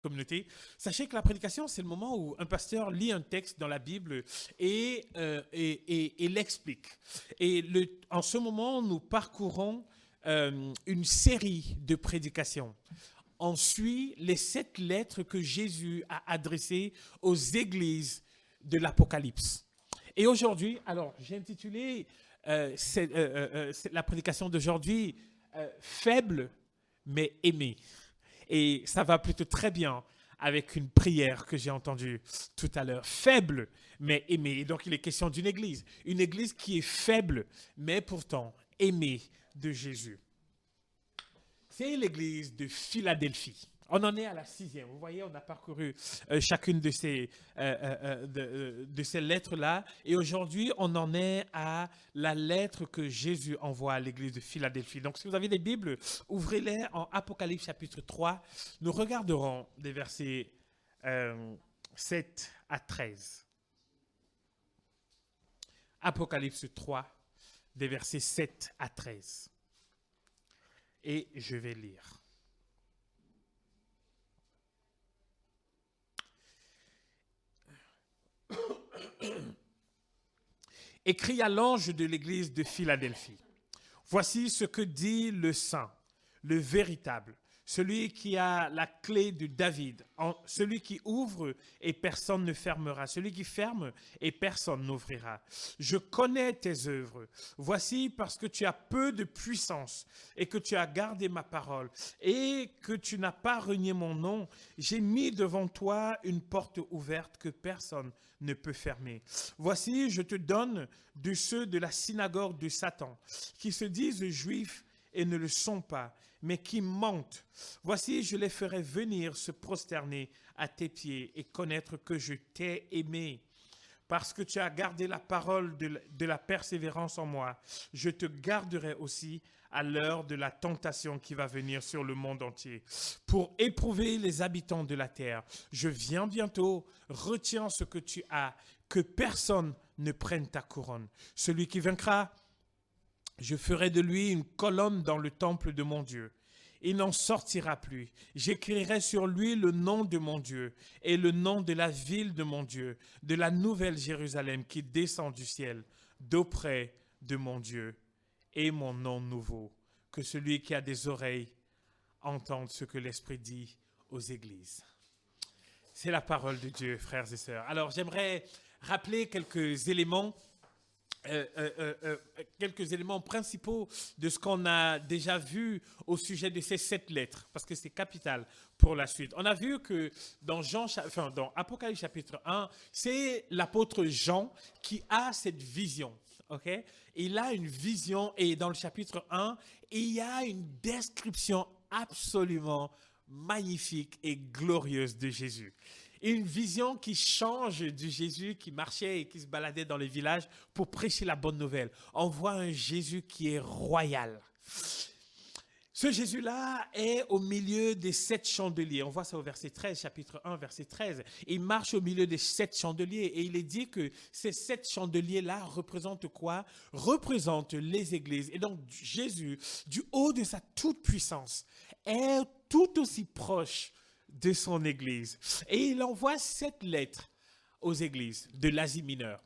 communauté, sachez que la prédication, c'est le moment où un pasteur lit un texte dans la Bible et l'explique. En ce moment, nous parcourons une série de prédications. On suit les 7 lettres que Jésus a adressées aux églises de l'Apocalypse. Et aujourd'hui, alors j'ai intitulé la prédication d'aujourd'hui Faible mais aimé. Et ça va plutôt très bien avec une prière que j'ai entendue tout à l'heure. Faible, mais aimé. Et donc, il est question d'une église. Une église qui est faible, mais pourtant aimée de Jésus. C'est l'église de Philadelphie. On en est à la 6e. Vous voyez, on a parcouru chacune de ces lettres-là. Et aujourd'hui, on en est à la lettre que Jésus envoie à l'église de Philadelphie. Donc, si vous avez des Bibles, ouvrez-les en Apocalypse chapitre 3. Nous regarderons des versets 7 à 13. Apocalypse 3, des versets 7 à 13. Et je vais lire. Écrit à l'ange de l'église de Philadelphie. Voici ce que dit le Saint, le véritable, celui qui a la clé de David, celui qui ouvre et personne ne fermera, celui qui ferme et personne n'ouvrira. Je connais tes œuvres. Voici parce que tu as peu de puissance et que tu as gardé ma parole et que tu n'as pas renié mon nom, j'ai mis devant toi une porte ouverte que personne ne peut fermer. Voici, je te donne de ceux de la synagogue de Satan, qui se disent juifs et ne le sont pas, mais qui mentent. Voici, je les ferai venir se prosterner à tes pieds et connaître que je t'ai aimé. Parce que tu as gardé la parole de la persévérance en moi, je te garderai aussi à l'heure de la tentation qui va venir sur le monde entier. Pour éprouver les habitants de la terre, je viens bientôt, retiens ce que tu as, que personne ne prenne ta couronne. Celui qui vaincra, je ferai de lui une colonne dans le temple de mon Dieu. Il n'en sortira plus. J'écrirai sur lui le nom de mon Dieu et le nom de la ville de mon Dieu, de la nouvelle Jérusalem qui descend du ciel, d'auprès de mon Dieu, et mon nom nouveau. Que celui qui a des oreilles entende ce que l'Esprit dit aux églises. C'est la parole de Dieu, frères et sœurs. Alors, j'aimerais rappeler quelques éléments principaux de ce qu'on a déjà vu au sujet de ces 7 lettres, parce que c'est capital pour la suite. On a vu que dans Apocalypse chapitre 1, c'est l'apôtre Jean qui a cette vision. Okay? Il a une vision et dans le chapitre 1, il y a une description absolument magnifique et glorieuse de Jésus. Une vision qui change du Jésus qui marchait et qui se baladait dans les villages pour prêcher la bonne nouvelle. On voit un Jésus qui est royal. Ce Jésus-là est au milieu des 7 chandeliers. On voit ça au verset 13, chapitre 1, verset 13. Il marche au milieu des 7 chandeliers et il est dit que ces 7 chandeliers-là représentent quoi? Représentent les églises. Et donc Jésus, du haut de sa toute-puissance, est tout aussi proche de son église. Et il envoie 7 lettres aux églises de l'Asie mineure.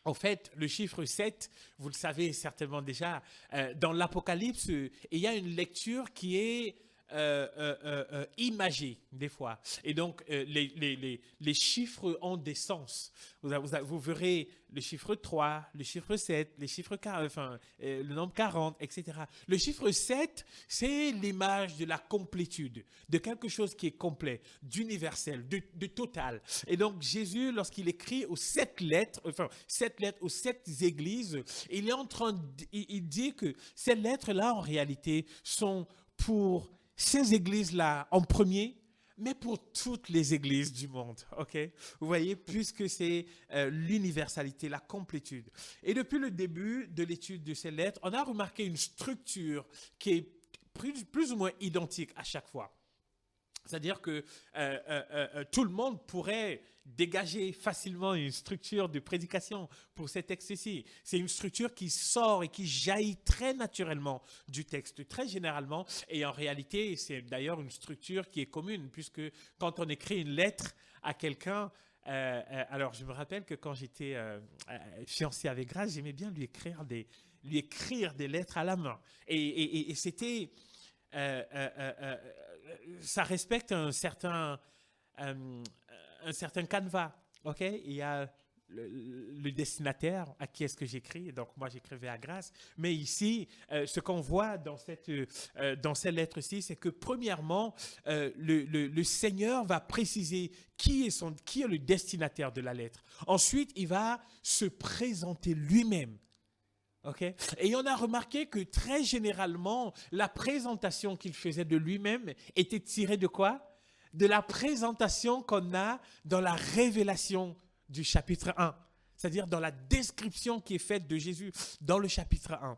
En fait, le chiffre 7, vous le savez certainement déjà, dans l'Apocalypse, il y a une lecture qui est imagée des fois. Et donc, les chiffres ont des sens. Vous verrez le chiffre 3, le chiffre 7, les chiffres 40, le nombre 40, etc. Le chiffre 7, c'est l'image de la complétude, de quelque chose qui est complet, d'universel, de total. Et donc, Jésus, lorsqu'il écrit aux 7 lettres aux 7 églises, il dit que ces lettres-là, en réalité, sont pour ces églises-là en premier, mais pour toutes les églises du monde, ok? Vous voyez, puisque c'est l'universalité, la complétude. Et depuis le début de l'étude de ces lettres, on a remarqué une structure qui est plus ou moins identique à chaque fois. C'est-à-dire que tout le monde pourrait dégager facilement une structure de prédication pour ces textes-ci. C'est une structure qui sort et qui jaillit très naturellement du texte, très généralement. Et en réalité, c'est d'ailleurs une structure qui est commune, puisque quand on écrit une lettre à quelqu'un, alors je me rappelle que quand j'étais fiancé avec Grace, j'aimais bien lui écrire des lettres à la main. Et c'était... ça respecte un certain canevas. Ok, il y a le destinataire à qui est-ce que j'écris. Donc moi j'écrivais à Grace. Mais ici, ce qu'on voit dans cette lettre-ci, c'est que premièrement, le Seigneur va préciser qui est le destinataire de la lettre. Ensuite, il va se présenter lui-même. Okay. Et on a remarqué que très généralement, la présentation qu'il faisait de lui-même était tirée de quoi? De la présentation qu'on a dans la révélation du chapitre 1, c'est-à-dire dans la description qui est faite de Jésus dans le chapitre 1.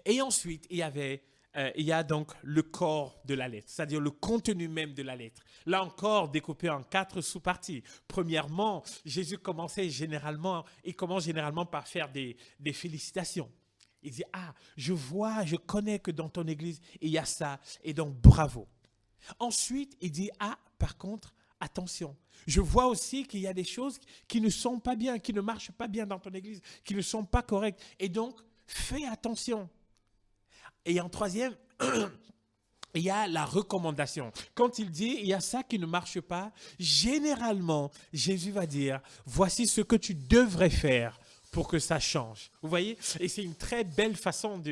Et ensuite, il y a donc le corps de la lettre, c'est-à-dire le contenu même de la lettre. Là encore, découpé en 4 sous-parties. Premièrement, Jésus commence généralement par faire des félicitations. Il dit, je connais que dans ton église, il y a ça, et donc bravo. Ensuite, il dit, par contre, attention. Je vois aussi qu'il y a des choses qui ne sont pas bien, qui ne marchent pas bien dans ton église, qui ne sont pas correctes. Et donc, fais attention. Et en troisième, il y a la recommandation. Quand il dit, il y a ça qui ne marche pas, généralement, Jésus va dire, voici ce que tu devrais faire pour que ça change. Vous voyez? Et c'est une très belle façon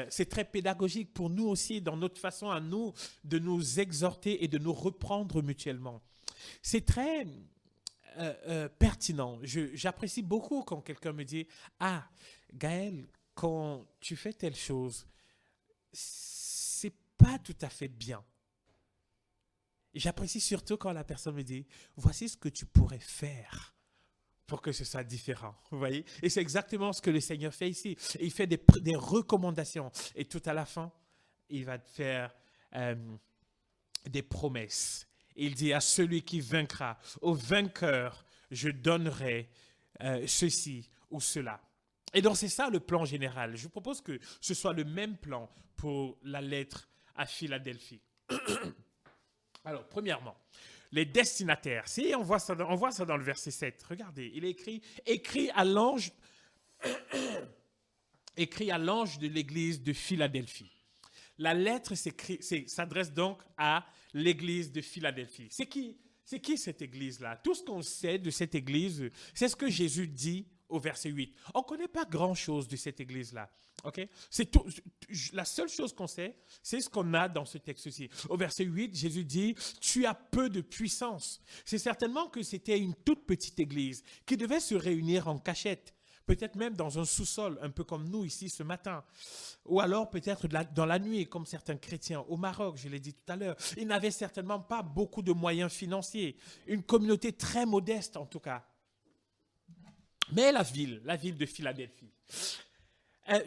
c'est très pédagogique pour nous aussi, dans notre façon à nous, de nous exhorter et de nous reprendre mutuellement. C'est très pertinent. J'apprécie beaucoup quand quelqu'un me dit, Gaël, quand tu fais telle chose, c'est pas tout à fait bien. J'apprécie surtout quand la personne me dit, voici ce que tu pourrais faire pour que ce soit différent. Vous voyez? Et c'est exactement ce que le Seigneur fait ici. Il fait des recommandations. Et tout à la fin, il va faire des promesses. Il dit à celui qui vaincra, au vainqueur, je donnerai ceci ou cela. Et donc, c'est ça le plan général. Je vous propose que ce soit le même plan pour la lettre à Philadelphie. Alors, premièrement, les destinataires. Si on voit ça dans le verset 7. Regardez, il est écrit à l'ange de l'église de Philadelphie. La lettre s'adresse donc à l'église de Philadelphie. C'est qui cette église-là? Tout ce qu'on sait de cette église, c'est ce que Jésus dit au verset 8. On ne connaît pas grand-chose de cette église-là. Okay? La seule chose qu'on sait, c'est ce qu'on a dans ce texte-ci. Au verset 8, Jésus dit, tu as peu de puissance. C'est certainement que c'était une toute petite église qui devait se réunir en cachette, peut-être même dans un sous-sol, un peu comme nous ici ce matin, ou alors peut-être dans la nuit, comme certains chrétiens au Maroc, je l'ai dit tout à l'heure. Ils n'avaient certainement pas beaucoup de moyens financiers, une communauté très modeste en tout cas. Mais la ville de Philadelphie.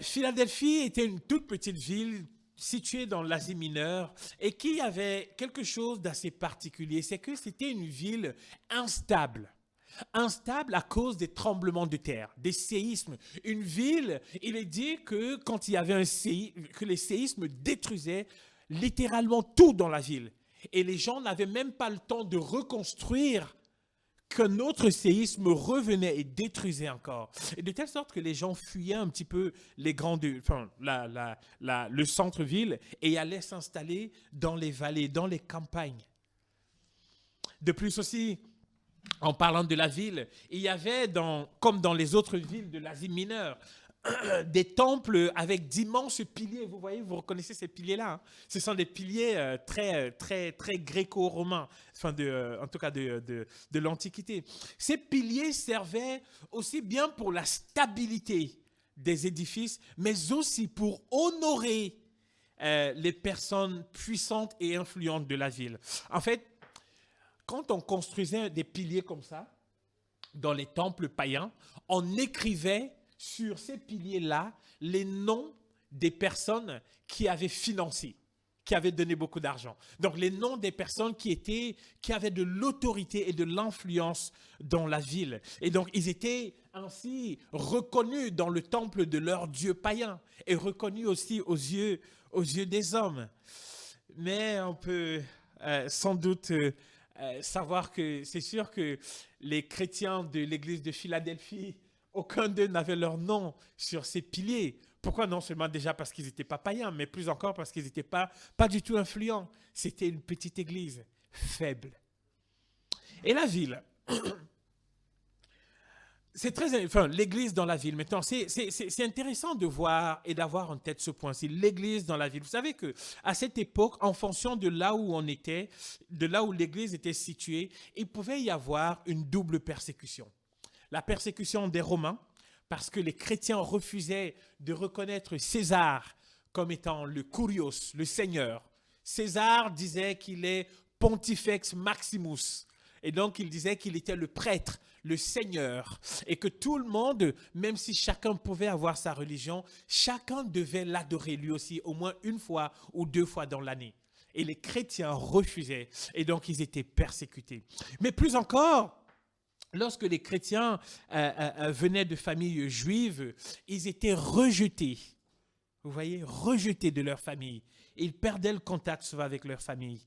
Philadelphie était une toute petite ville située dans l'Asie mineure et qui avait quelque chose d'assez particulier. C'est que c'était une ville instable. Instable à cause des tremblements de terre, des séismes. Une ville, il est dit que quand il y avait que les séismes détruisaient littéralement tout dans la ville. Et les gens n'avaient même pas le temps de reconstruire qu'un autre séisme revenait et détruisait encore. Et de telle sorte que les gens fuyaient un petit peu le centre-ville et allaient s'installer dans les vallées, dans les campagnes. De plus aussi, en parlant de la ville, il y avait, comme dans les autres villes de l'Asie mineure, des temples avec d'immenses piliers. Vous voyez, vous reconnaissez ces piliers-là, hein? Ce sont des piliers très, très, très gréco-romains, en tout cas de l'Antiquité. Ces piliers servaient aussi bien pour la stabilité des édifices, mais aussi pour honorer les personnes puissantes et influentes de la ville. En fait, quand on construisait des piliers comme ça, dans les temples païens, on écrivait sur ces piliers-là les noms des personnes qui avaient financé, qui avaient donné beaucoup d'argent. Donc, les noms des personnes qui avaient de l'autorité et de l'influence dans la ville. Et donc, ils étaient ainsi reconnus dans le temple de leur dieu païen et reconnus aussi aux yeux des hommes. Mais on peut sans doute savoir que c'est sûr que les chrétiens de l'église de Philadelphie, aucun d'eux n'avait leur nom sur ces piliers. Pourquoi? Non seulement déjà parce qu'ils n'étaient pas païens, mais plus encore parce qu'ils n'étaient pas du tout influents. C'était une petite église faible. Et la ville, l'église dans la ville. Maintenant, c'est intéressant de voir et d'avoir en tête ce point-ci, l'église dans la ville. Vous savez que à cette époque, en fonction de là où on était, de là où l'église était située, il pouvait y avoir une double persécution. La persécution des Romains, parce que les chrétiens refusaient de reconnaître César comme étant le Kurios, le Seigneur. César disait qu'il est Pontifex Maximus, et donc il disait qu'il était le prêtre, le Seigneur, et que tout le monde, même si chacun pouvait avoir sa religion, chacun devait l'adorer lui aussi au moins une fois ou 2 fois dans l'année. Et les chrétiens refusaient, et donc ils étaient persécutés. Mais plus encore, lorsque les chrétiens venaient de familles juives, ils étaient rejetés. Vous voyez, rejetés de leur famille. Ils perdaient le contact souvent avec leur famille.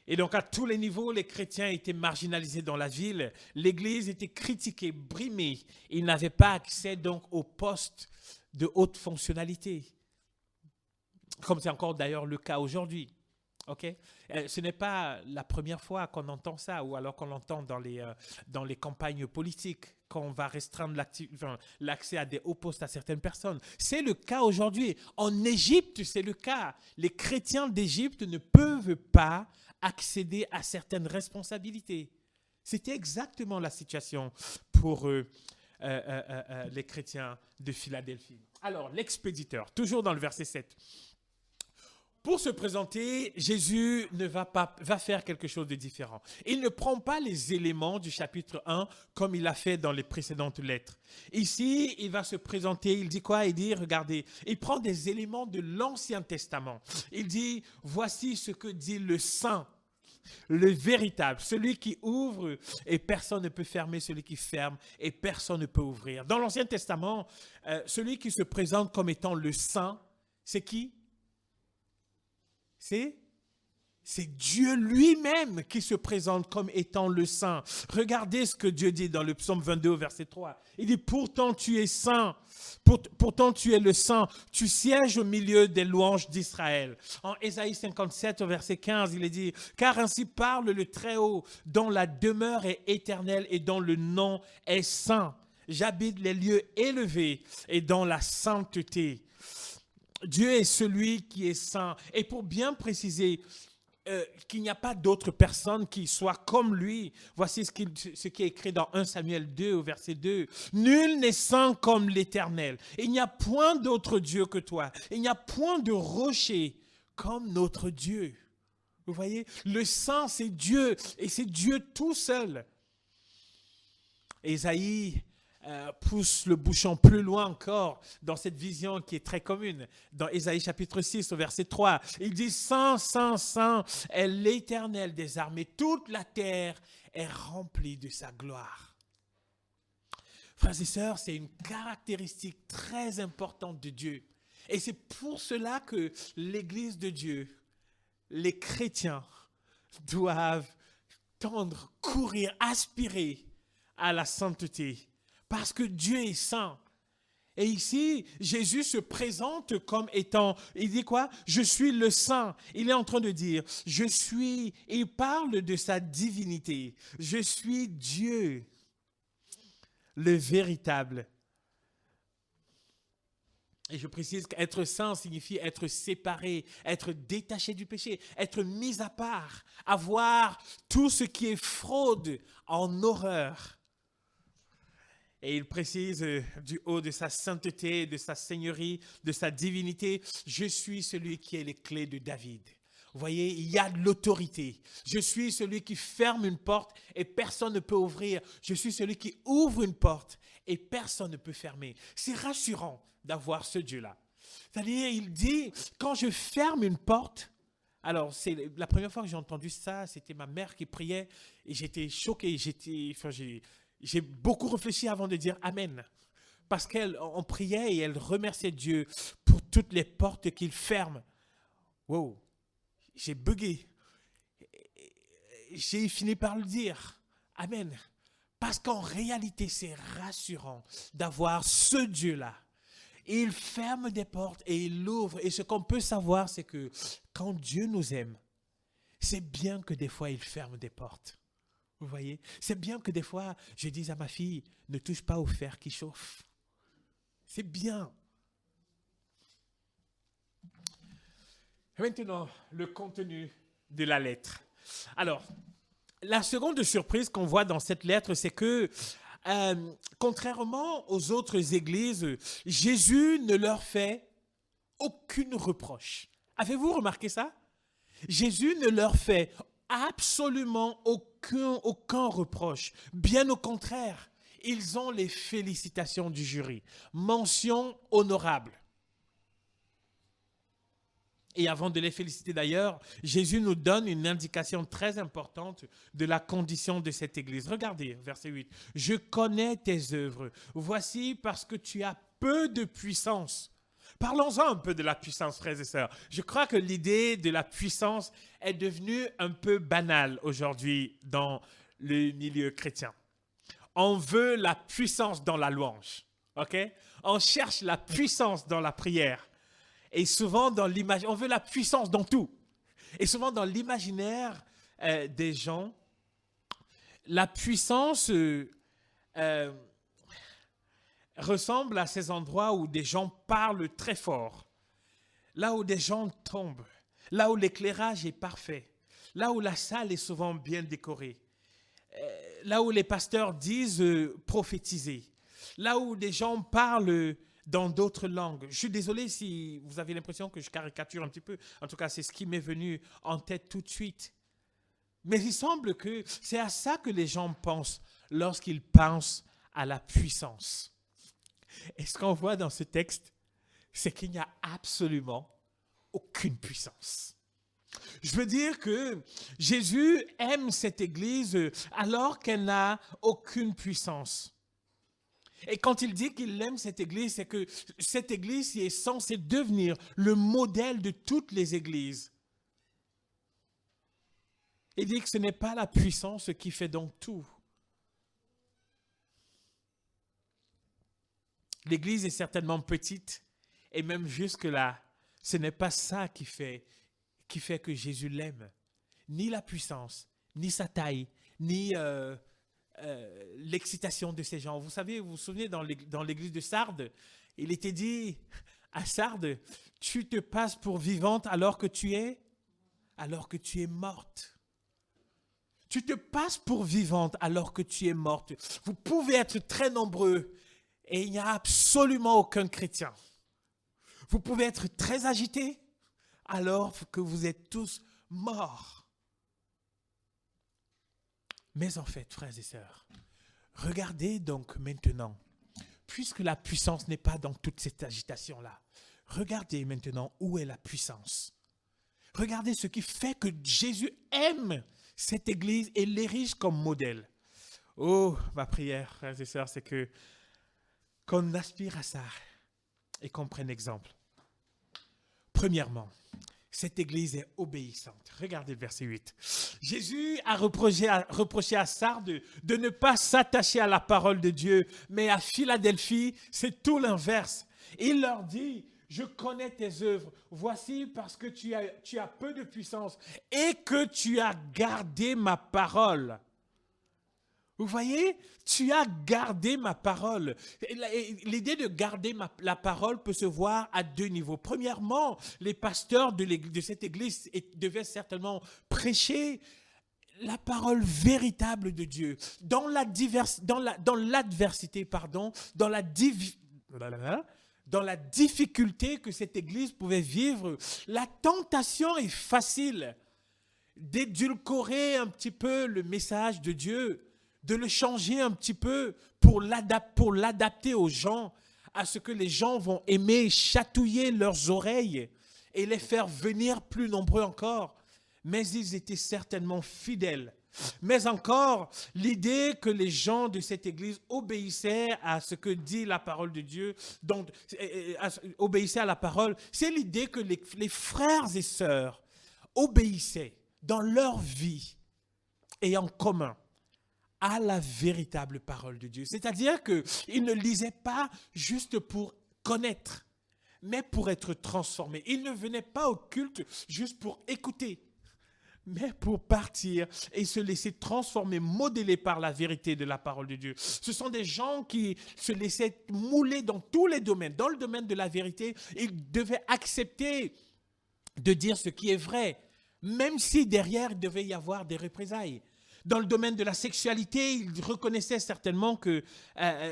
Et donc, à tous les niveaux, les chrétiens étaient marginalisés dans la ville. L'Église était critiquée, brimée. Ils n'avaient pas accès donc aux postes de haute fonctionnalité. Comme c'est encore d'ailleurs le cas aujourd'hui. Okay? Ce n'est pas la première fois qu'on entend ça, ou alors qu'on l'entend dans les campagnes politiques, qu'on va restreindre l'accès à des hauts postes à certaines personnes. C'est le cas aujourd'hui. En Égypte, c'est le cas. Les chrétiens d'Égypte ne peuvent pas accéder à certaines responsabilités. C'était exactement la situation pour les chrétiens de Philadelphie. Alors, l'expéditeur, toujours dans le verset 7. Pour se présenter, Jésus va faire quelque chose de différent. Il ne prend pas les éléments du chapitre 1 comme il a fait dans les précédentes lettres. Ici, il va se présenter, il dit quoi? Il dit, regardez, il prend des éléments de l'Ancien Testament. Il dit, voici ce que dit le Saint, le véritable, celui qui ouvre et personne ne peut fermer, celui qui ferme et personne ne peut ouvrir. Dans l'Ancien Testament, celui qui se présente comme étant le Saint, c'est qui? C'est Dieu lui-même qui se présente comme étant le Saint. Regardez ce que Dieu dit dans le psaume 22, verset 3. Il dit, pourtant tu es saint, pourtant tu es le Saint, tu sièges au milieu des louanges d'Israël. En Ésaïe 57, verset 15, il est dit, car ainsi parle le Très-Haut, dont la demeure est éternelle et dont le nom est saint. J'habite les lieux élevés et dans la sainteté. Dieu est celui qui est saint. Et pour bien préciser qu'il n'y a pas d'autre personne qui soit comme lui, voici ce qui est écrit dans 1 Samuel 2 au verset 2. Nul n'est saint comme l'Éternel. Il n'y a point d'autre Dieu que toi. Il n'y a point de rocher comme notre Dieu. Vous voyez, le saint c'est Dieu et c'est Dieu tout seul. Ésaïe pousse le bouchon plus loin encore dans cette vision qui est très commune. Dans Ésaïe chapitre 6 au verset 3, il dit « Saint, Saint, Saint est l'Éternel des armées. Toute la terre est remplie de sa gloire. » Frères et sœurs, c'est une caractéristique très importante de Dieu. Et c'est pour cela que l'Église de Dieu, les chrétiens, doivent tendre, courir, aspirer à la sainteté. Parce que Dieu est saint. Et ici, Jésus se présente comme étant, il dit quoi? Je suis le saint. Il est en train de dire, je suis, il parle de sa divinité. Je suis Dieu, le véritable. Et je précise qu'être saint signifie être séparé, être détaché du péché, être mis à part, avoir tout ce qui est fraude en horreur. Et il précise du haut de sa sainteté, de sa seigneurie, de sa divinité, je suis celui qui a les clés de David. Vous voyez, il y a de l'autorité. Je suis celui qui ferme une porte et personne ne peut ouvrir. Je suis celui qui ouvre une porte et personne ne peut fermer. C'est rassurant d'avoir ce Dieu-là. C'est-à-dire, il dit, quand je ferme une porte, Alors, c'est la première fois que j'ai entendu ça, c'était ma mère qui priait et j'étais choqué. J'ai beaucoup réfléchi avant de dire Amen. Parce qu'on priait et elle remerciait Dieu pour toutes les portes qu'il ferme. Wow, j'ai bugué. J'ai fini par le dire. Amen. Parce qu'en réalité, c'est rassurant d'avoir ce Dieu-là. Il ferme des portes et il l'ouvre. Et ce qu'on peut savoir, c'est que quand Dieu nous aime, c'est bien que des fois, il ferme des portes. Vous voyez? C'est bien que des fois, je dise à ma fille, ne touche pas au fer qui chauffe. C'est bien. Maintenant, le contenu de la lettre. Alors, la seconde surprise qu'on voit dans cette lettre, c'est que, contrairement aux autres églises, Jésus ne leur fait aucune reproche. Avez-vous remarqué ça? Jésus ne leur fait absolument aucun reproche. Bien au contraire, ils ont les félicitations du jury. Mention honorable. Et avant de les féliciter d'ailleurs, Jésus nous donne une indication très importante de la condition de cette église. Regardez, verset 8. « Je connais tes œuvres. Voici parce que tu as peu de puissance. » Parlons-en un peu de la puissance, frères et sœurs. Je crois que l'idée de la puissance est devenue un peu banale aujourd'hui dans le milieu chrétien. On veut la puissance dans la louange. Ok? On cherche la puissance dans la prière. Et souvent, dans l'imaginaire, on veut la puissance dans tout. Et souvent, dans l'imaginaire des gens, la puissance ressemble à ces endroits où des gens parlent très fort, là où des gens tombent, là où l'éclairage est parfait, là où la salle est souvent bien décorée, là où les pasteurs disent prophétiser, là où des gens parlent dans d'autres langues. Je suis désolé si vous avez l'impression que je caricature un petit peu. En tout cas, c'est ce qui m'est venu en tête tout de suite. Mais il semble que c'est à ça que les gens pensent lorsqu'ils pensent à la puissance. Et ce qu'on voit dans ce texte, c'est qu'il n'y a absolument aucune puissance. Je veux dire que Jésus aime cette église alors qu'elle n'a aucune puissance. Et quand il dit qu'il aime cette église, c'est que cette église est censée devenir le modèle de toutes les églises. Il dit que ce n'est pas la puissance qui fait donc tout. L'église est certainement petite et même jusque-là, ce n'est pas ça qui fait que Jésus l'aime. Ni la puissance, ni sa taille, ni l'excitation de ces gens. Vous savez, vous vous souvenez dans l'église de Sardes, il était dit à Sardes, tu te passes pour vivante alors que tu es morte. Tu te passes pour vivante alors que tu es morte. Vous pouvez être très nombreux et il n'y a absolument aucun chrétien. Vous pouvez être très agités alors que vous êtes tous morts. Mais en fait, frères et sœurs, regardez donc maintenant, puisque la puissance n'est pas dans toute cette agitation-là, regardez maintenant où est la puissance. Regardez ce qui fait que Jésus aime cette église et l'érige comme modèle. Oh, ma prière, frères et sœurs, c'est qu'on aspire à ça et qu'on prenne exemple. Premièrement, cette église est obéissante. Regardez le verset 8. Jésus a reproché à Sardes de ne pas s'attacher à la parole de Dieu, mais à Philadelphie, c'est tout l'inverse. Il leur dit, je connais tes œuvres. Voici parce que tu as peu de puissance et que tu as gardé ma parole. Vous voyez, tu as gardé ma parole. L'idée de garder la parole peut se voir à deux niveaux. Premièrement, les pasteurs de cette église devaient certainement prêcher la parole véritable de Dieu. Dans l'adversité, dans la difficulté que cette église pouvait vivre, la tentation est facile d'édulcorer un petit peu le message de Dieu, de le changer un petit peu pour l'adapter aux gens, à ce que les gens vont aimer chatouiller leurs oreilles et les faire venir plus nombreux encore. mais ils étaient certainement fidèles. Mais encore, l'idée que les gens de cette église obéissaient à ce que dit la parole de Dieu, donc obéissaient à la parole, c'est l'idée que les frères et sœurs obéissaient dans leur vie et en commun à la véritable parole de Dieu. C'est-à-dire qu'ils ne lisaient pas juste pour connaître, mais pour être transformés. Ils ne venaient pas au culte juste pour écouter, mais pour partir et se laisser transformer, modeler par la vérité de la parole de Dieu. Ce sont des gens qui se laissaient mouler dans tous les domaines. Dans le domaine de la vérité, ils devaient accepter de dire ce qui est vrai, même si derrière, il devait y avoir des représailles. Dans le domaine de la sexualité, ils reconnaissaient certainement que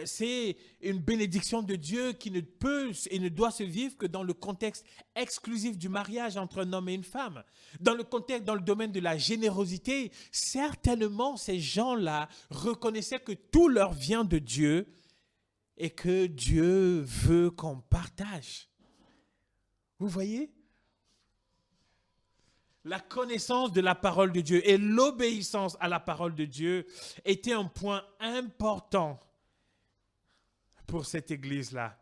c'est une bénédiction de Dieu qui ne peut et ne doit se vivre que dans le contexte exclusif du mariage entre un homme et une femme. Dans le domaine de la générosité, certainement ces gens-là reconnaissaient que tout leur vient de Dieu et que Dieu veut qu'on partage. Vous voyez ? La connaissance de la parole de Dieu et l'obéissance à la parole de Dieu étaient un point important pour cette église-là.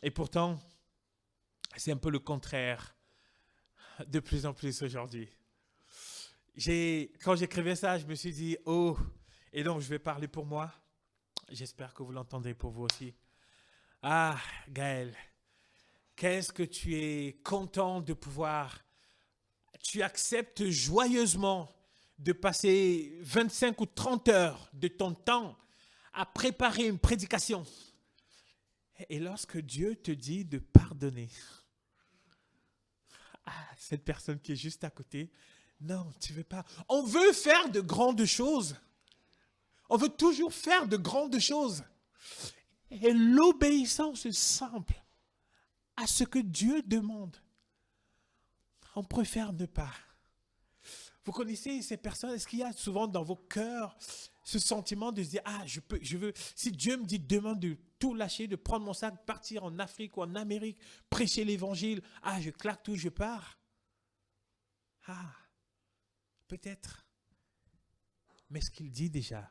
Et pourtant, c'est un peu le contraire de plus en plus aujourd'hui. Quand j'écrivais ça, je me suis dit, oh, et donc je vais parler pour moi. J'espère que vous l'entendrez pour vous aussi. Ah, Gaël, qu'est-ce que tu es content de pouvoir... Tu acceptes joyeusement de passer 25 ou 30 heures de ton temps à préparer une prédication. Et lorsque Dieu te dit de pardonner, cette personne qui est juste à côté, non, tu ne veux pas. On veut faire de grandes choses. On veut toujours faire de grandes choses. Et l'obéissance simple à ce que Dieu demande, on préfère ne pas. Vous connaissez ces personnes? Est-ce qu'il y a souvent dans vos cœurs ce sentiment de se dire, je veux, si Dieu me dit demain de tout lâcher, de prendre mon sac, partir en Afrique ou en Amérique, prêcher l'évangile, je claque tout, je pars. Peut-être. Mais ce qu'il dit déjà,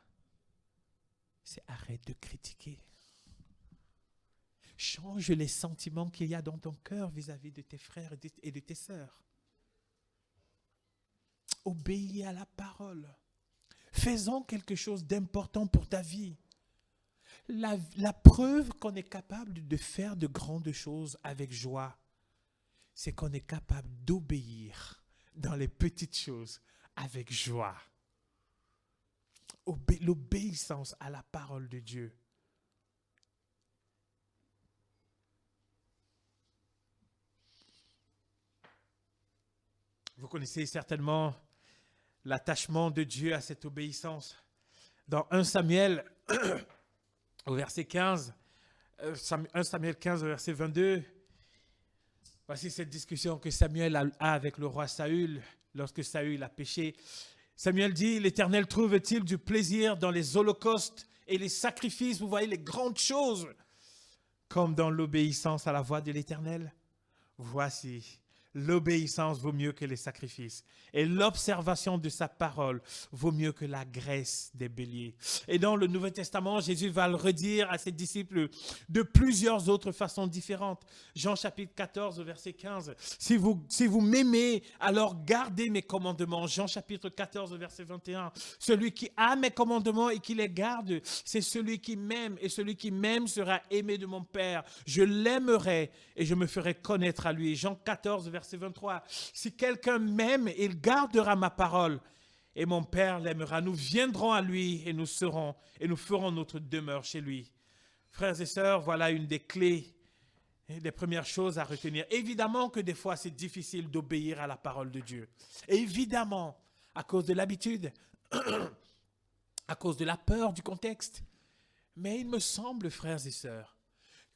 c'est arrête de critiquer. Change les sentiments qu'il y a dans ton cœur vis-à-vis de tes frères et de tes sœurs. Obéis à la parole. Faisons quelque chose d'important pour ta vie. La preuve qu'on est capable de faire de grandes choses avec joie, c'est qu'on est capable d'obéir dans les petites choses avec joie. L'obéissance à la parole de Dieu. Vous connaissez certainement l'attachement de Dieu à cette obéissance. Dans 1 Samuel, au verset 15, 1 Samuel 15, au verset 22, voici cette discussion que Samuel a avec le roi Saül, lorsque Saül a péché. Samuel dit, l'Éternel trouve-t-il du plaisir dans les holocaustes et les sacrifices, vous voyez les grandes choses, comme dans l'obéissance à la voix de l'Éternel? Voici. L'obéissance vaut mieux que les sacrifices. Et l'observation de sa parole vaut mieux que la graisse des béliers. Et dans le Nouveau Testament, Jésus va le redire à ses disciples de plusieurs autres façons différentes. Jean chapitre 14, verset 15. Si vous m'aimez, alors gardez mes commandements. Jean chapitre 14, verset 21. Celui qui a mes commandements et qui les garde, c'est celui qui m'aime. Et celui qui m'aime sera aimé de mon Père. Je l'aimerai et je me ferai connaître à lui. Jean 14, verset 23. Si quelqu'un m'aime, il gardera ma parole et mon Père l'aimera. Nous viendrons à lui et nous ferons notre demeure chez lui. Frères et sœurs, voilà une des clés, des premières choses à retenir. Évidemment que des fois c'est difficile d'obéir à la parole de Dieu. Évidemment, à cause de l'habitude, à cause de la peur du contexte. Mais il me semble, frères et sœurs,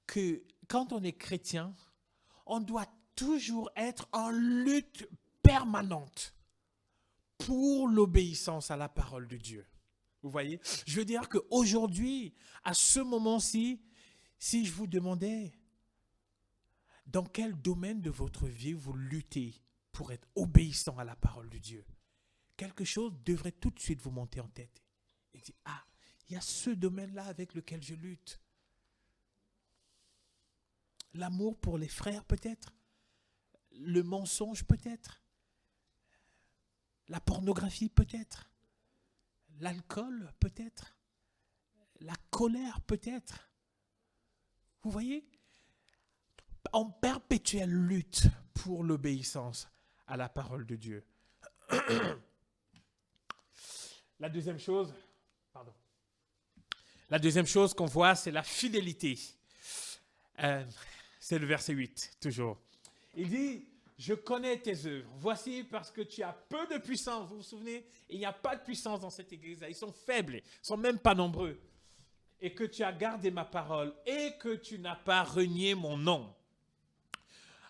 que quand on est chrétien, on doit toujours être en lutte permanente pour l'obéissance à la parole de Dieu. Vous voyez? Je veux dire qu'aujourd'hui, à ce moment-ci, si je vous demandais dans quel domaine de votre vie vous luttez pour être obéissant à la parole de Dieu, quelque chose devrait tout de suite vous monter en tête. Et dire, ah, il y a ce domaine-là avec lequel je lutte. L'amour pour les frères peut-être, le mensonge peut-être, la pornographie peut-être, l'alcool peut-être, la colère peut-être. Vous voyez, en perpétuelle lutte pour l'obéissance à la parole de Dieu. La deuxième chose qu'on voit, c'est la fidélité. C'est le verset 8, toujours. Il dit, je connais tes œuvres. Voici parce que tu as peu de puissance. Vous vous souvenez, il n'y a pas de puissance dans cette église-là. Ils sont faibles, ils ne sont même pas nombreux. Et que tu as gardé ma parole et que tu n'as pas renié mon nom.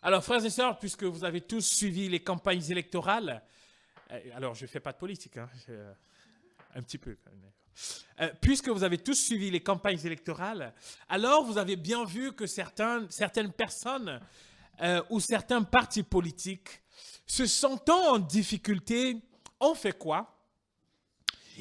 Alors, frères et sœurs, puisque vous avez tous suivi les campagnes électorales, alors je ne fais pas de politique, hein, un petit peu quand même. Puisque vous avez tous suivi les campagnes électorales, alors vous avez bien vu que certaines personnes ou certains partis politiques, se sentant en difficulté, ont fait quoi?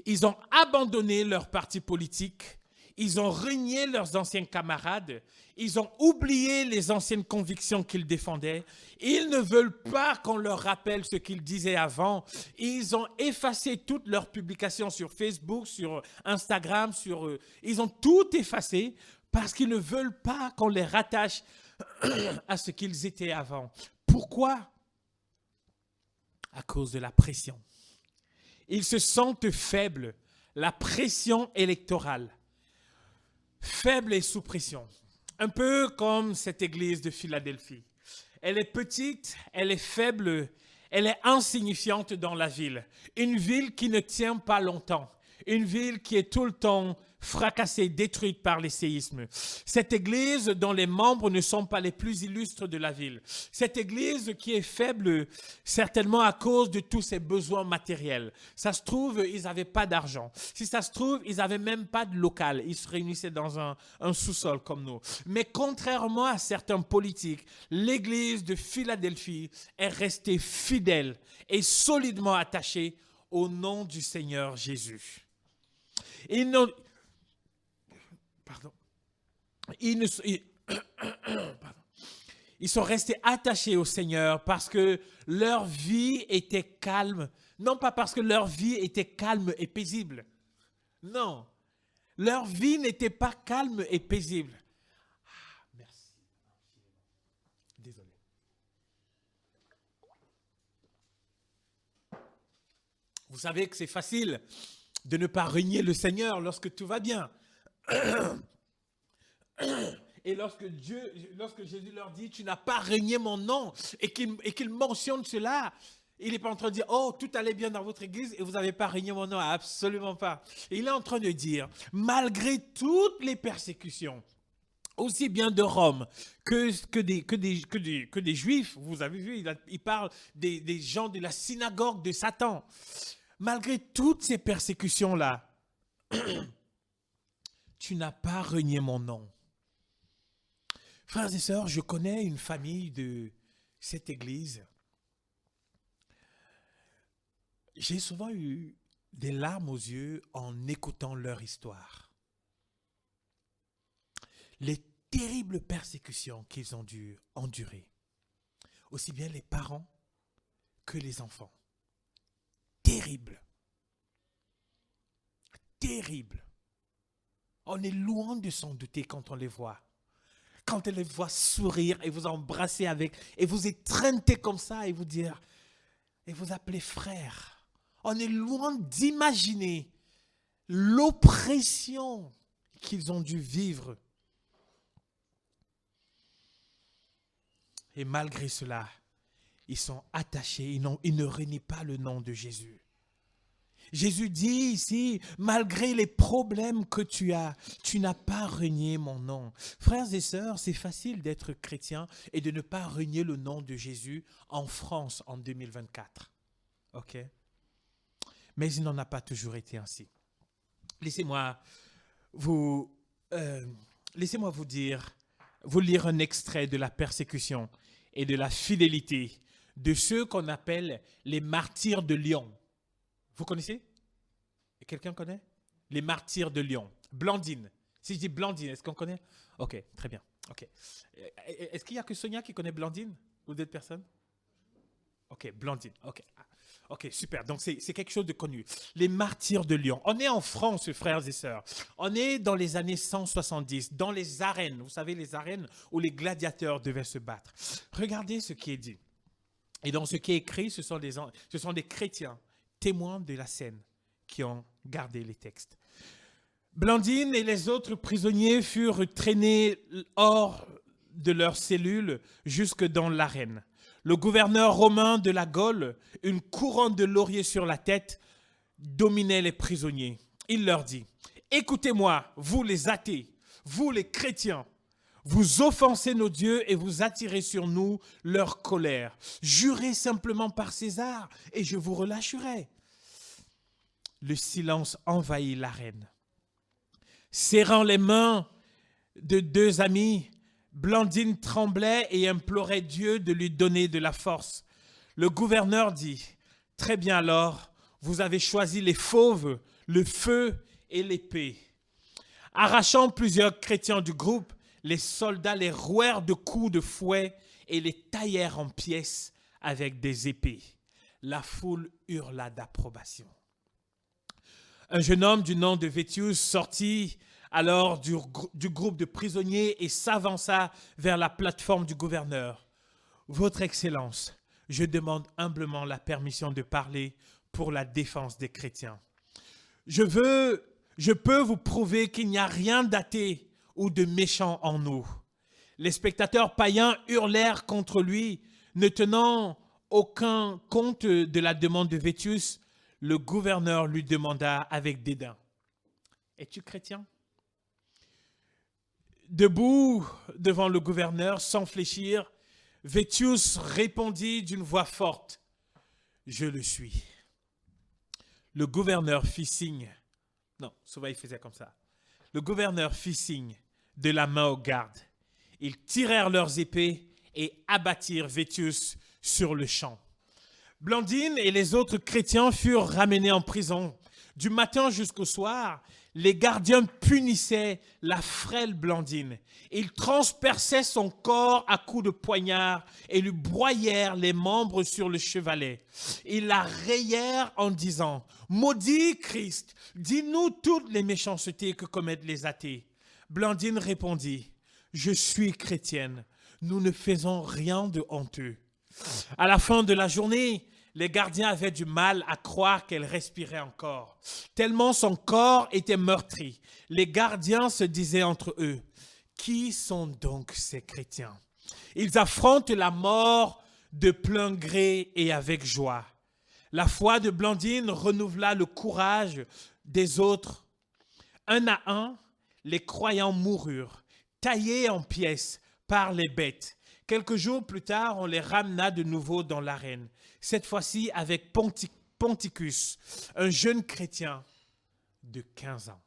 Ils ont abandonné leur parti politique, ils ont renié leurs anciens camarades, ils ont oublié les anciennes convictions qu'ils défendaient, ils ne veulent pas qu'on leur rappelle ce qu'ils disaient avant, ils ont effacé toutes leurs publications sur Facebook, sur Instagram, ils ont tout effacé parce qu'ils ne veulent pas qu'on les rattache à ce qu'ils étaient avant. Pourquoi? À cause de la pression. Ils se sentent faibles, la pression électorale. Faible et sous pression. Un peu comme cette église de Philadelphie. Elle est petite, elle est faible, elle est insignifiante dans la ville. Une ville qui ne tient pas longtemps. Une ville qui est tout le temps fracassée, détruite par les séismes. Cette église dont les membres ne sont pas les plus illustres de la ville. Cette église qui est faible certainement à cause de tous ses besoins matériels. Ça se trouve, ils n'avaient pas d'argent. Si ça se trouve, ils n'avaient même pas de local. Ils se réunissaient dans un sous-sol comme nous. Mais contrairement à certains politiques, l'église de Philadelphie est restée fidèle et solidement attachée au nom du Seigneur Jésus. Ils sont restés attachés au Seigneur parce que leur vie était calme. Non pas parce que leur vie était calme et paisible. Non, leur vie n'était pas calme et paisible. Ah, merci. Désolé. Vous savez que c'est facile de ne pas renier le Seigneur lorsque tout va bien. Et lorsque Jésus leur dit, tu n'as pas renié mon nom, et qu'il mentionne cela, il n'est pas en train de dire, oh, tout allait bien dans votre église et vous n'avez pas renié mon nom. Absolument pas. Et il est en train de dire, malgré toutes les persécutions, aussi bien de Rome que des Juifs, vous avez vu, il parle des gens de la synagogue de Satan. Malgré toutes ces persécutions-là, tu n'as pas renié mon nom. Frères et sœurs, je connais une famille de cette église. J'ai souvent eu des larmes aux yeux en écoutant leur histoire. Les terribles persécutions qu'ils ont dû endurer, aussi bien les parents que les enfants. Terrible. Terrible. On est loin de s'en douter quand on les voit. Quand on les voit sourire et vous embrasser avec, et vous étreindre comme ça et vous dire, et vous appeler frère. On est loin d'imaginer l'oppression qu'ils ont dû vivre. Et malgré cela, ils sont attachés, ils ne renient pas le nom de Jésus. Jésus dit ici, malgré les problèmes que tu as, tu n'as pas renié mon nom. Frères et sœurs, c'est facile d'être chrétien et de ne pas renier le nom de Jésus en France en 2024. Ok? Mais il n'en a pas toujours été ainsi. Laissez-moi vous lire un extrait de la persécution et de la fidélité de ceux qu'on appelle les martyrs de Lyon. Vous connaissez? Quelqu'un connaît? Les martyrs de Lyon. Blandine. Si je dis Blandine, est-ce qu'on connaît? Ok, très bien. Ok. Est-ce qu'il n'y a que Sonia qui connaît Blandine? Ou d'autres personnes? Ok, Blandine. Ok. Ok, super. Donc, c'est quelque chose de connu. Les martyrs de Lyon. On est en France, frères et sœurs. On est dans les années 170, dans les arènes. Vous savez, les arènes où les gladiateurs devaient se battre. Regardez ce qui est dit. Et dans ce qui est écrit, ce sont des chrétiens, témoins de la scène, qui ont gardé les textes. Blandine et les autres prisonniers furent traînés hors de leurs cellules jusque dans l'arène. Le gouverneur romain de la Gaule, une couronne de laurier sur la tête, dominait les prisonniers. Il leur dit, « Écoutez-moi, vous les athées, vous les chrétiens, vous offensez nos dieux et vous attirez sur nous leur colère. Jurez simplement par César et je vous relâcherai. » Le silence envahit l'arène. Serrant les mains de deux amis, Blandine tremblait et implorait Dieu de lui donner de la force. Le gouverneur dit, « Très bien alors, vous avez choisi les fauves, le feu et l'épée. » Arrachant plusieurs chrétiens du groupe, les soldats les rouèrent de coups de fouet et les taillèrent en pièces avec des épées. La foule hurla d'approbation. Un jeune homme du nom de Vétius sortit alors du groupe de prisonniers et s'avança vers la plateforme du gouverneur. « Votre Excellence, je demande humblement la permission de parler pour la défense des chrétiens. Je peux vous prouver qu'il n'y a rien d'athée ou de méchant en nous. » Les spectateurs païens hurlèrent contre lui, ne tenant aucun compte de la demande de Vétius. Le gouverneur lui demanda avec dédain, « Es-tu chrétien ?» Debout devant le gouverneur, sans fléchir, Vétius répondit d'une voix forte, « Je le suis. » Le gouverneur fit signe, non, souvent il faisait comme ça. Le gouverneur fit signe de la main aux gardes. Ils tirèrent leurs épées et abattirent Vétius sur le champ. Blandine et les autres chrétiens furent ramenés en prison. Du matin jusqu'au soir, les gardiens punissaient la frêle Blandine. Ils transperçaient son corps à coups de poignard et lui broyèrent les membres sur le chevalet. Ils la rayèrent en disant, « Maudit Christ, dis-nous toutes les méchancetés que commettent les athées. » Blandine répondit, « Je suis chrétienne, nous ne faisons rien de honteux. » À la fin de la journée, les gardiens avaient du mal à croire qu'elle respirait encore, tellement son corps était meurtri. Les gardiens se disaient entre eux, « Qui sont donc ces chrétiens? Ils affrontent la mort de plein gré et avec joie. » La foi de Blandine renouvela le courage des autres. Un à un, les croyants moururent, taillés en pièces par les bêtes. Quelques jours plus tard, on les ramena de nouveau dans l'arène, cette fois-ci avec Ponticus, un jeune chrétien de 15 ans.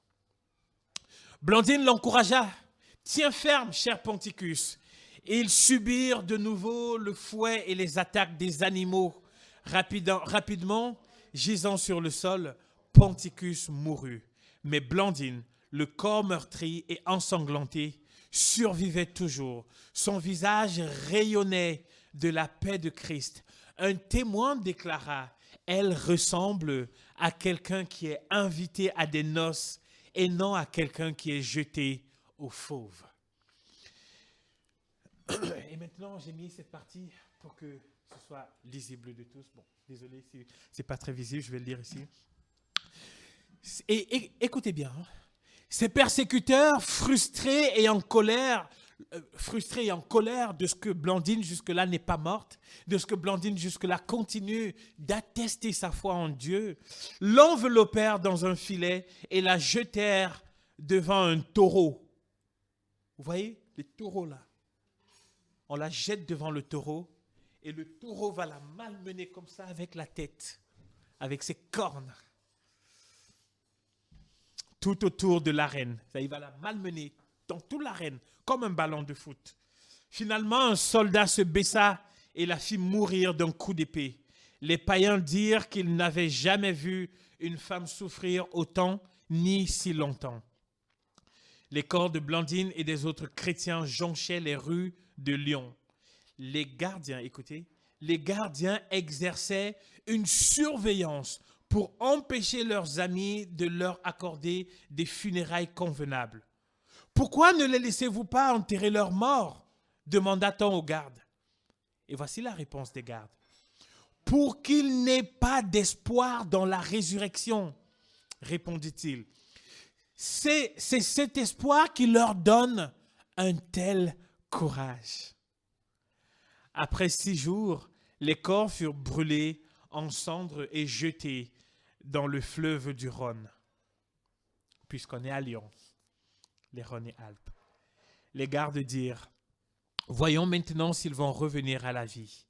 Blandine l'encouragea. « Tiens ferme, cher Ponticus. » Ils subirent de nouveau le fouet et les attaques des animaux. Rapidement, gisant sur le sol, Ponticus mourut. Mais Blandine, le corps meurtri et ensanglanté, survivait toujours. Son visage rayonnait de la paix de Christ. Un témoin déclara, « Elle ressemble à quelqu'un qui est invité à des noces et non à quelqu'un qui est jeté aux fauves. » Et maintenant, j'ai mis cette partie pour que ce soit lisible de tous. Bon, désolé si ce n'est pas très visible, je vais le lire ici. Et écoutez bien, hein. Ces persécuteurs frustrés et en colère de ce que Blandine jusque-là n'est pas morte, de ce que Blandine jusque-là continue d'attester sa foi en Dieu, l'enveloppèrent dans un filet et la jetèrent devant un taureau. Vous voyez, les taureaux là. On la jette devant le taureau et le taureau va la malmener comme ça avec la tête, avec ses cornes. Tout autour de l'arène. Il va la malmener dans toute l'arène, comme un ballon de foot. Finalement, un soldat se baissa et la fit mourir d'un coup d'épée. Les païens dirent qu'ils n'avaient jamais vu une femme souffrir autant ni si longtemps. Les corps de Blandine et des autres chrétiens jonchaient les rues de Lyon. Les gardiens, écoutez, les gardiens exerçaient une surveillance pour empêcher leurs amis de leur accorder des funérailles convenables. Pourquoi ne les laissez-vous pas enterrer leurs morts? Demanda-t-on aux gardes. Et voici la réponse des gardes. Pour qu'il n'ait pas d'espoir dans la résurrection, répondit-il. C'est cet espoir qui leur donne un tel courage. Après 6 jours, les corps furent brûlés en cendres et jetés dans le fleuve du Rhône, puisqu'on est à Lyon, les Rhônes-Alpes. Les gardes dirent, voyons maintenant s'ils vont revenir à la vie.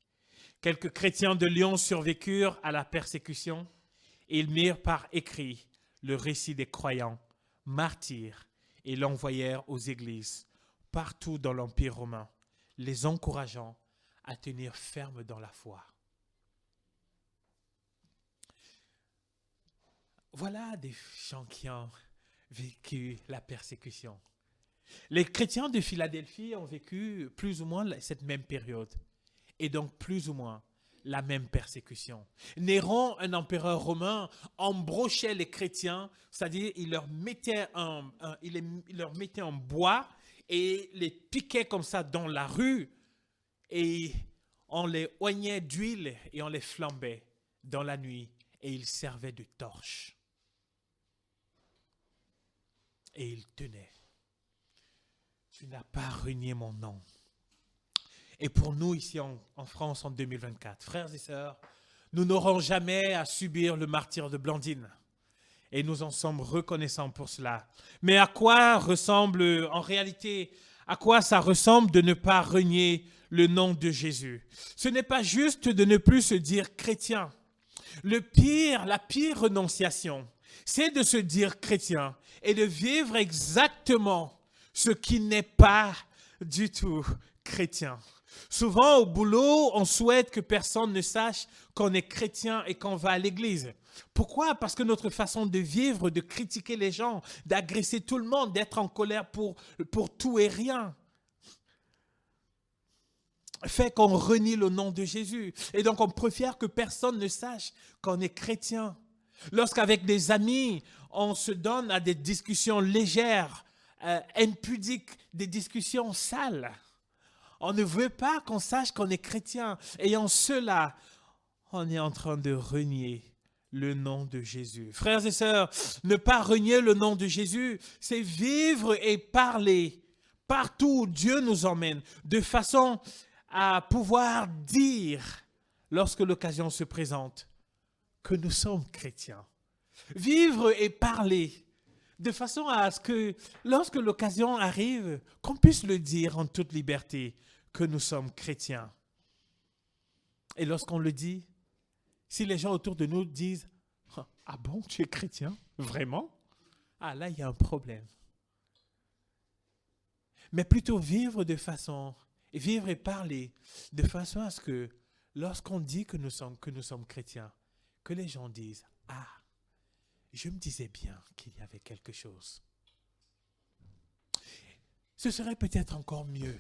Quelques chrétiens de Lyon survécurent à la persécution et ils mirent par écrit le récit des croyants, martyrs, et l'envoyèrent aux églises partout dans l'Empire romain, les encourageant à tenir ferme dans la foi. Voilà des gens qui ont vécu la persécution. Les chrétiens de Philadelphie ont vécu plus ou moins cette même période et donc plus ou moins la même persécution. Néron, un empereur romain, embrochait les chrétiens, c'est-à-dire il leur mettait en bois et les piquait comme ça dans la rue et on les oignait d'huile et on les flambait dans la nuit et ils servaient de torches. Et ils tenaient. Tu n'as pas renié mon nom. Et pour nous ici en France en 2024, frères et sœurs, nous n'aurons jamais à subir le martyre de Blandine. Et nous en sommes reconnaissants pour cela. Mais à quoi ressemble en réalité, à quoi ça ressemble de ne pas renier le nom de Jésus? Ce n'est pas juste de ne plus se dire chrétien. La pire renonciation, c'est de se dire chrétien et de vivre exactement ce qui n'est pas du tout chrétien. Souvent au boulot, on souhaite que personne ne sache qu'on est chrétien et qu'on va à l'église. Pourquoi? Parce que notre façon de vivre, de critiquer les gens, d'agresser tout le monde, d'être en colère pour tout et rien, fait qu'on renie le nom de Jésus. Et donc on préfère que personne ne sache qu'on est chrétien. Lorsqu'avec des amis, on se donne à des discussions légères, impudiques, des discussions sales. On ne veut pas qu'on sache qu'on est chrétien. Et en cela, on est en train de renier le nom de Jésus. Frères et sœurs, ne pas renier le nom de Jésus, c'est vivre et parler partout où Dieu nous emmène, de façon à pouvoir dire, lorsque l'occasion se présente, que nous sommes chrétiens. Vivre et parler de façon à ce que, lorsque l'occasion arrive, qu'on puisse le dire en toute liberté, que nous sommes chrétiens. Et lorsqu'on le dit, si les gens autour de nous disent « Ah bon, tu es chrétien? Vraiment ?» Ah là, il y a un problème. Mais plutôt vivre et parler de façon à ce que, lorsqu'on dit que nous sommes chrétiens, que les gens disent « Ah, je me disais bien qu'il y avait quelque chose. » Ce serait peut-être encore mieux.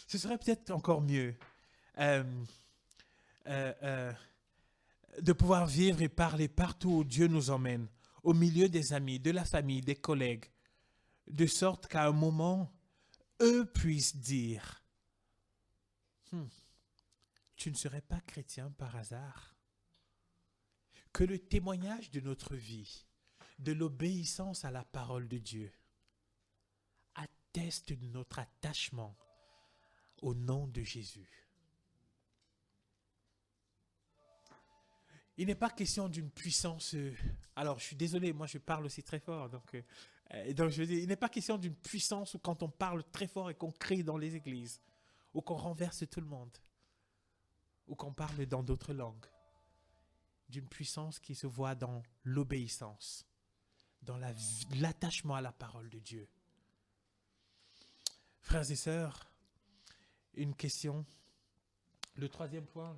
Ce serait peut-être encore mieux de pouvoir vivre et parler partout où Dieu nous emmène, au milieu des amis, de la famille, des collègues, de sorte qu'à un moment, eux puissent dire tu ne serais pas chrétien par hasard. Que le témoignage de notre vie, de l'obéissance à la parole de Dieu, atteste de notre attachement au nom de Jésus. Il n'est pas question d'une puissance. Alors, je suis désolé, moi je parle aussi très fort. Donc je veux dire, il n'est pas question d'une puissance où quand on parle très fort et qu'on crie dans les églises, ou qu'on renverse tout le monde, ou qu'on parle dans d'autres langues. D'une puissance qui se voit dans l'obéissance, dans l'attachement à la parole de Dieu. Frères et sœurs, une question. Le troisième point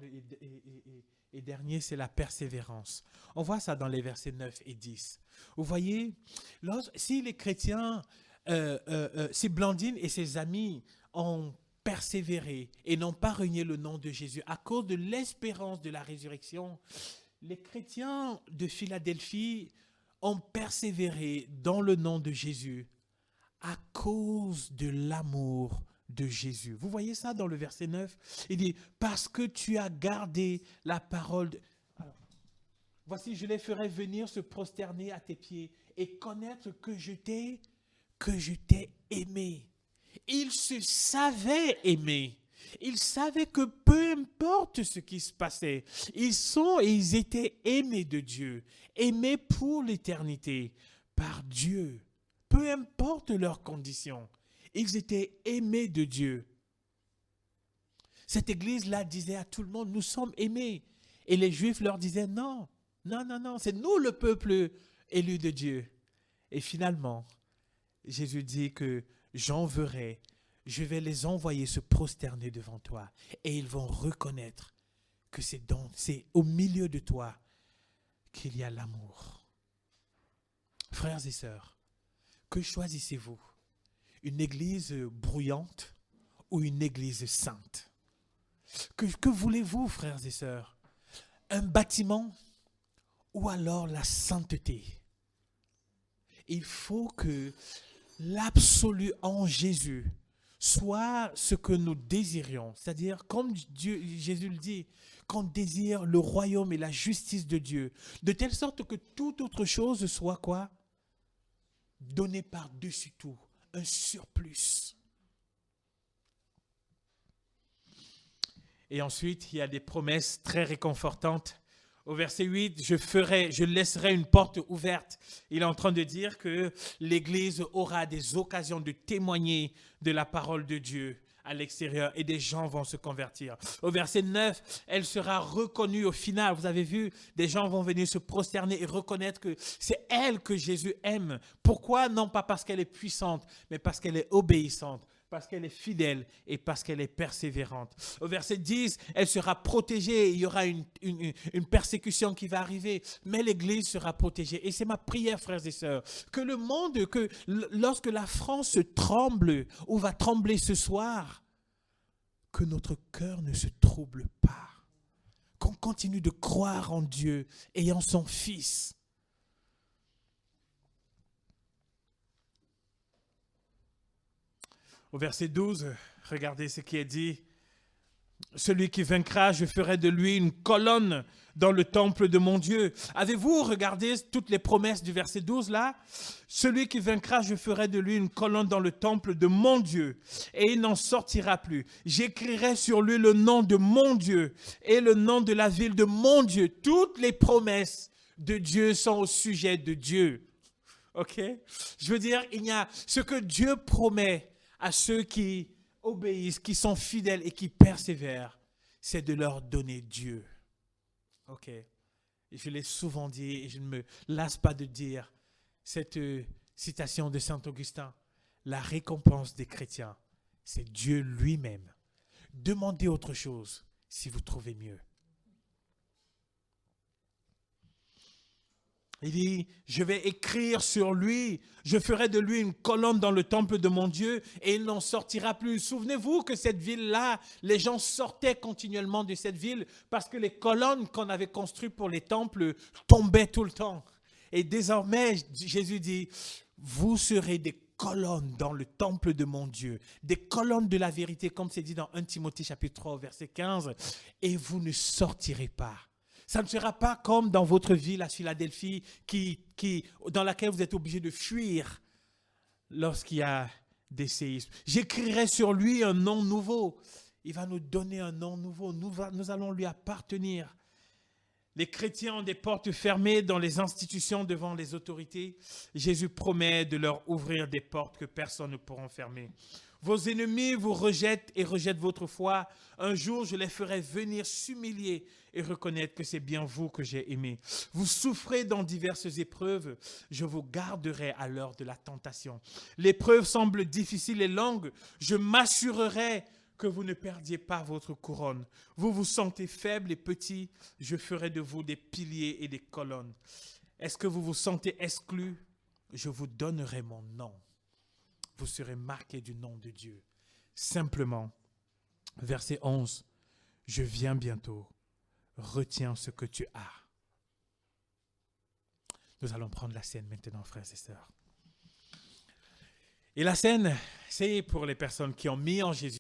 et dernier, c'est la persévérance. On voit ça dans les versets 9 et 10. Vous voyez, si les chrétiens, si Blandine et ses amis ont persévéré et n'ont pas renié le nom de Jésus à cause de l'espérance de la résurrection, les chrétiens de Philadelphie ont persévéré dans le nom de Jésus à cause de l'amour de Jésus. Vous voyez ça dans le verset 9? Il dit, parce que tu as gardé la parole de... Alors, voici, je les ferai venir se prosterner à tes pieds et connaître que je t'ai aimé. Ils se savaient aimer. Ils savaient que peu importe ce qui se passait, ils étaient aimés de Dieu, aimés pour l'éternité par Dieu. Peu importe leurs conditions, ils étaient aimés de Dieu. Cette église-là disait à tout le monde, nous sommes aimés. Et les Juifs leur disaient, non, c'est nous le peuple élu de Dieu. Et finalement, Jésus dit que j'enverrai, je vais les envoyer se prosterner devant toi. Et ils vont reconnaître que c'est au milieu de toi qu'il y a l'amour. Frères et sœurs, que choisissez-vous? Une église bruyante ou une église sainte? Que voulez-vous, frères et sœurs? Un bâtiment ou alors la sainteté? Il faut que l'absolu en Jésus soit ce que nous désirions. C'est-à-dire, comme Jésus le dit, qu'on désire le royaume et la justice de Dieu, de telle sorte que toute autre chose soit quoi? Donné par-dessus tout, un surplus. Et ensuite, il y a des promesses très réconfortantes. Au verset 8, je laisserai une porte ouverte. Il est en train de dire que l'Église aura des occasions de témoigner de la parole de Dieu à l'extérieur et des gens vont se convertir. Au verset 9, elle sera reconnue au final. Vous avez vu, des gens vont venir se prosterner et reconnaître que c'est elle que Jésus aime. Pourquoi? Non pas parce qu'elle est puissante, mais parce qu'elle est obéissante, parce qu'elle est fidèle et parce qu'elle est persévérante. Au verset 10, elle sera protégée. Il y aura une persécution qui va arriver, mais l'Église sera protégée. Et c'est ma prière, frères et sœurs, que le monde, que lorsque la France tremble ou va trembler ce soir, que notre cœur ne se trouble pas, qu'on continue de croire en Dieu et en son Fils. Au verset 12, regardez ce qui est dit. Celui qui vaincra, je ferai de lui une colonne dans le temple de mon Dieu. Avez-vous regardé toutes les promesses du verset 12 là? Celui qui vaincra, je ferai de lui une colonne dans le temple de mon Dieu et il n'en sortira plus. J'écrirai sur lui le nom de mon Dieu et le nom de la ville de mon Dieu. Toutes les promesses de Dieu sont au sujet de Dieu. Ok? Je veux dire, il y a ce que Dieu promet à ceux qui obéissent, qui sont fidèles et qui persévèrent, c'est de leur donner Dieu. Ok. Je l'ai souvent dit et je ne me lasse pas de dire cette citation de Saint Augustin. La récompense des chrétiens, c'est Dieu lui-même. Demandez autre chose si vous trouvez mieux. Il dit, je vais écrire sur lui, je ferai de lui une colonne dans le temple de mon Dieu et il n'en sortira plus. Souvenez-vous que cette ville-là, les gens sortaient continuellement de cette ville parce que les colonnes qu'on avait construites pour les temples tombaient tout le temps. Et désormais, Jésus dit, vous serez des colonnes dans le temple de mon Dieu, des colonnes de la vérité, comme c'est dit dans 1 Timothée chapitre 3, verset 15, et vous ne sortirez pas. Ça ne sera pas comme dans votre ville à Philadelphie, dans laquelle vous êtes obligé de fuir lorsqu'il y a des séismes. J'écrirai sur lui un nom nouveau. Il va nous donner un nom nouveau. Nous allons lui appartenir. Les chrétiens ont des portes fermées dans les institutions devant les autorités. Jésus promet de leur ouvrir des portes que personne ne pourra fermer. Vos ennemis vous rejettent et rejettent votre foi. Un jour, je les ferai venir s'humilier et reconnaître que c'est bien vous que j'ai aimé. Vous souffrez dans diverses épreuves. Je vous garderai à l'heure de la tentation. L'épreuve semble difficile et longue. Je m'assurerai que vous ne perdiez pas votre couronne. Vous vous sentez faible et petit. Je ferai de vous des piliers et des colonnes. Est-ce que vous vous sentez exclu? Je vous donnerai mon nom. Vous serez marqués du nom de Dieu. Simplement, verset 11, je viens bientôt. Retiens ce que tu as. Nous allons prendre la scène maintenant, frères et sœurs. Et la scène, c'est pour les personnes qui ont mis en Jésus